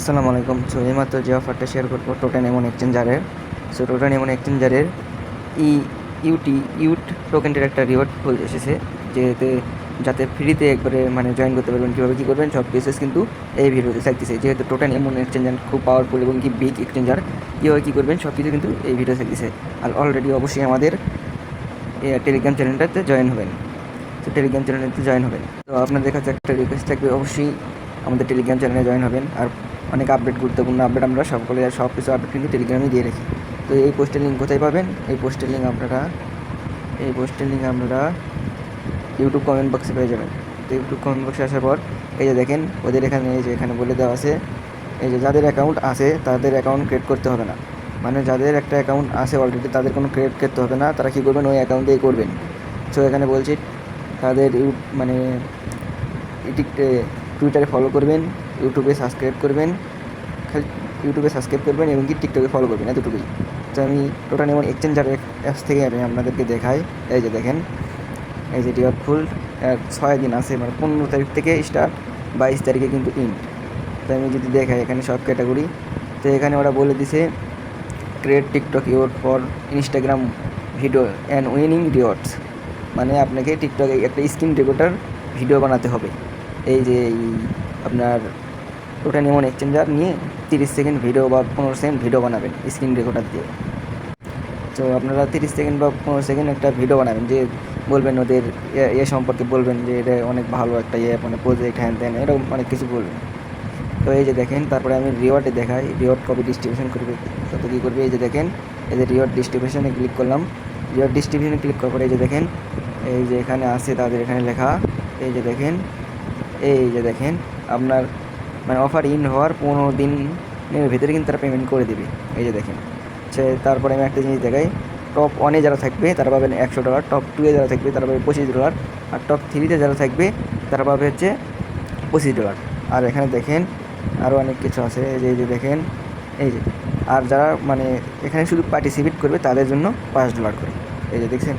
আসসালামু আলাইকুম। সো এইমাত্র যে অফারটা শেয়ার করবো টোটেন এমন এক্সচেঞ্জারের। সো টোটেন এমন এক্সচেঞ্জারের ই ইউট টোকেনটার একটা রিওয়ার্ড ফুল এসেছে, যাতে ফ্রিতে একবারে জয়েন করতে পারবেন। কীভাবে কী করবেন সব কেসেস কিন্তু এই ভিডিওতে থাকতেছে। যেহেতু টোটেন এমন এক্সচেঞ্জার খুব পাওয়ারফুল এবং কি বিগ এক্সচেঞ্জার, কীভাবে কী করবেন সব কিছু কিন্তু এই ভিডিও থাকতেছে। আর অলরেডি অবশ্যই আমাদের টেলিগ্রাম চ্যানেলটাতে জয়েন হবেন। তো টেলিগ্রাম চ্যানেলটাতে জয়েন হবেন। তো আপনাদের কাছে একটা রিকোয়েস্ট থাকবে, অবশ্যই আমাদের টেলিগ্রাম চ্যানেলে জয়েন হবেন। আর অনেক আপডেট, গুরুত্বপূর্ণ আপডেট আমরা সব কিছু আপডেট কিন্তু টেলিগ্রামে দিয়ে রাখি। তো এই পোস্টের লিঙ্ক কোথায় পাবেন? এই পোস্টের লিঙ্ক আপনারা ইউটিউব কমেন্ট বক্সে পেয়ে যাবেন। তো ইউটিউব কমেন্ট বক্সে আসার পর এই যে দেখেন ওদের এখানে বলে দেওয়া আছে, এই যে যাদের অ্যাকাউন্ট আছে তাদের অ্যাকাউন্ট ক্রিয়েট করতে হবে না। মানে যাদের একটা অ্যাকাউন্ট আছে অলরেডি তাদের কোনো ক্রিয়েট করতে হবে না। তারা কী করবেন? ওই অ্যাকাউন্টেই করবেন। সো এখানে বলছি তাদের টুইটারে ফলো করবেন, ইউটিউবে সাবস্ক্রাইব করবেন, খালি ইউটিউবে সাবস্ক্রাইব করবেন এবং কি টিকটকে ফলো করবেন, এতটুকুই। তো আমি টোটাল এমন এক্সচেঞ্জার অ্যাপস থেকে আমি আপনাদেরকে দেখাই। এই যে দেখেন, এই যে রিওয়ার্ড ফুল 6 দিন আছে, 15 তারিখ থেকে স্টার্ট, 22 তারিখে কিন্তু ইন্ড। তো আমি যদি দেখাই এখানে সব ক্যাটাগরি, তো এখানে ওরা বলে দিছে create TikTok reward for Instagram video and winning rewards. মানে আপনাকে টিকটকে একটা স্ক্রিন রেকর্ডার ভিডিও বানাতে হবে। এই যে আপনার টোটাল এমন এক্সচেঞ্জার নিয়ে 30 সেকেন্ড ভিডিও বা 15 সেকেন্ড ভিডিও বানাবেন স্ক্রিন রেকর্ডার দিয়ে। তো আপনারা 30 সেকেন্ড বা 15 সেকেন্ড একটা ভিডিও বানাবেন, যে বলবেন ওদের সম্পর্কে, বলবেন যে এটা অনেক ভালো একটা প্রজেক্ট, হ্যান ত্যান, এরকম অনেক কিছু বলবেন। তো এই যে দেখেন, তারপরে আমি রিওয়ার্ডে দেখাই রিওয়ার্ড কবে ডিস্ট্রিবিউশন করবে, তত কী করবে। এই যে দেখেন, এই যে রিওয়ার্ড ডিস্ট্রিবিউশনে ক্লিক করলাম। রিওয়ার্ড ডিস্ট্রিবিউশনে ক্লিক করার পরে এই যে দেখেন, এই যে এখানে আছে তাদের এখানে লেখা, এই যে দেখেন আপনার অফার ইন হওয়ার 15 দিনের ভিতরে কিন্তু তারা পেমেন্ট করে দেবে। এই যে দেখেন, তারপরে আমি একটা জিনিস দেখাই, টপ 1-এ যারা থাকবে তারা পাবেন $100, টপ 2-এ যারা থাকবে তারা পাবে $25, আর টপ 3-তে যারা থাকবে তারা পাবে হচ্ছে $25। আর এখানে দেখেন আরও অনেক কিছু আছে, এই যে দেখেন, এই যে আর যারা এখানে শুধু পার্টিসিপেট করবে তাদের জন্য $5 করে। এই যে দেখছেন,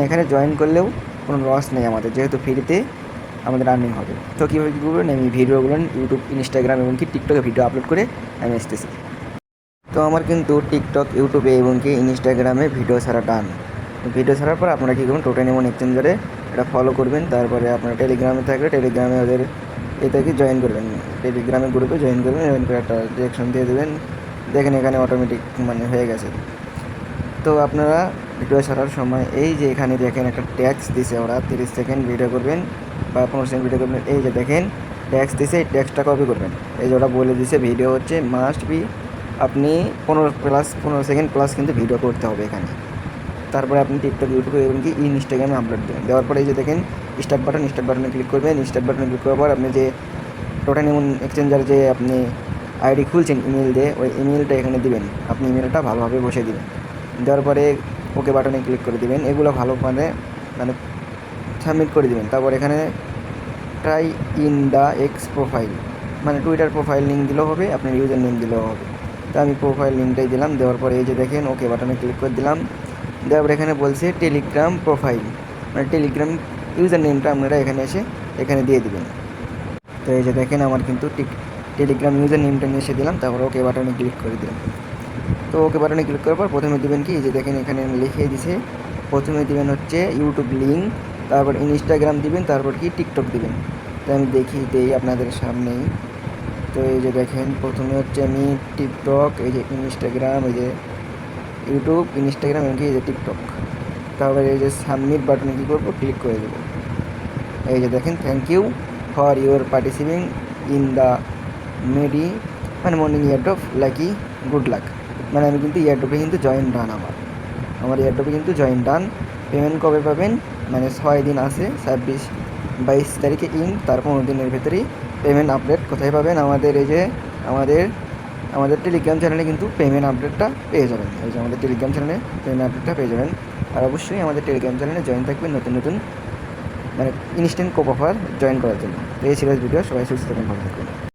এখানে জয়েন করলেও কোনো লস নেই আমাদের, যেহেতু ফ্রিতে আমাদের আর্নিং হবে। তো কীভাবে কী করবেন, আমি ভিডিওগুলো ইউটিউব, ইনস্টাগ্রাম এবং কি টিকটকে ভিডিও আপলোড করে আমি আসতেছি। তো আমার কিন্তু টিকটক, ইউটিউবে এবং কি ইনস্টাগ্রামে ভিডিও ছাড়া ডান। ভিডিও ছাড়ার পর আপনারা কী করবেন, টোটেন এমন এক্সচেঞ্জারে এটা ফলো করবেন। তারপরে আপনারা টেলিগ্রামে থাকলে টেলিগ্রামে ওদের এটাকে জয়েন করবেন, টেলিগ্রামের গ্রুপে জয়েন করবেন, জয়েন করে একটা ডিরেকশন দিয়ে দেবেন। দেখেন এখানে অটোমেটিক হয়ে গেছে। তো আপনারা ভিডিও ছাড়ার সময় এই যে এখানে দেখেন একটা ট্যাক্স দিছে ওরা, 30 সেকেন্ড ভিডিও করবেন বা 15 সেকেন্ড ভিডিও করবেন। এই যে দেখেন ট্যাক্স দিছে, এই ট্যাক্সটা কপি করবেন। এই যে ওরা বলে দিছে ভিডিও হচ্ছে মাস্ট বি, আপনি 15 সেকেন্ড প্লাস কিন্তু ভিডিও করতে হবে এখানে। তারপরে আপনি টিকটক, ইউটিউবে এবং কি ইনস্টাগ্রামে আপলোড দেবেন। দেওয়ার পরে এই যে দেখেন স্টার্ট বাটনে ক্লিক করবেন। স্টার্ট বাটনে ক্লিক করার পর আপনি যে টোটাল এমন এক্সচেঞ্জার যে আপনি আইডি খুলছেন ইমেল দিয়ে, ওই ইমেলটা এখানে দিবেন। আপনি ইমেলটা ভালোভাবে বসে দিবেন। দেওয়ার পরে ওকে বাটনে ক্লিক করে দিবেন। এগুলো ভালো সাবমিট করে দিবেন। তারপর এখানে try in the x profile, Twitter profile link দিলেও হবে, আপনার ইউজার নেম দিলেও হবে। তো আমি প্রোফাইল লিঙ্কটাই দিলাম। দেওয়ার পরে এই যে দেখেন ওকে বাটনে ক্লিক করে দিলাম। দেওয়ার পরে এখানে বলছে টেলিগ্রাম প্রোফাইল, টেলিগ্রাম ইউজার নেমটা আপনারা এখানে দিয়ে দিবেন। তো এই যে দেখেন আমার কিন্তু টেলিগ্রাম ইউজার নেমটা নিয়ে এসে দিলাম। তারপর ওকে বাটনে ক্লিক করে দিলাম। তো ওকে বাটনে ক্লিক করার পর প্রথমে দেবেন কি, এই যে দেখেন এখানে লিখে দিছে, প্রথমে দেবেন হচ্ছে ইউটিউব লিঙ্ক, তারপর ইনস্টাগ্রাম দিবেন, তারপর কি টিকটক দিবেন। তো আমি দেই আপনাদের সামনেই। তো এই যে দেখেন প্রথমে হচ্ছে আমি টিকটক, এই যে ইনস্টাগ্রাম, এই যে ইউটিউব, ইনস্টাগ্রাম এবং এই যে টিকটক। তারপরে এই যে সাবমিট বাটনে কী করবো, ক্লিক করে দেবো। এই যে দেখেন thank you for your participating in the medi morning eardrop lucky good luck. আমি কিন্তু ইয়ারড্রপে কিন্তু জয়েন ডান, আমার ইয়ারড্রপে কিন্তু জয়েন ডান। পেমেন্ট কবে পাবেন, 6 দিন আছে, 22 তারিখে তার 15 দিনের ভেতরেই পেমেন্ট আপডেট কোথায় পাবেন, আমাদের এই যে আমাদের টেলিগ্রাম চ্যানেলে কিন্তু পেমেন্ট আপডেটটা পেয়ে যাবেন। এই যে আমাদের টেলিগ্রাম চ্যানেলে পেমেন্ট আপডেটটা পেয়ে যাবেন। আর অবশ্যই আমাদের টেলিগ্রাম চ্যানেলে জয়েন থাকবেন নতুন ইনস্ট্যান্ট কোপ অফার জয়েন করার জন্য। তো এই ছিল ভিডিও, সবাই সুস্থ থাকবেন, ভালো থাকবেন।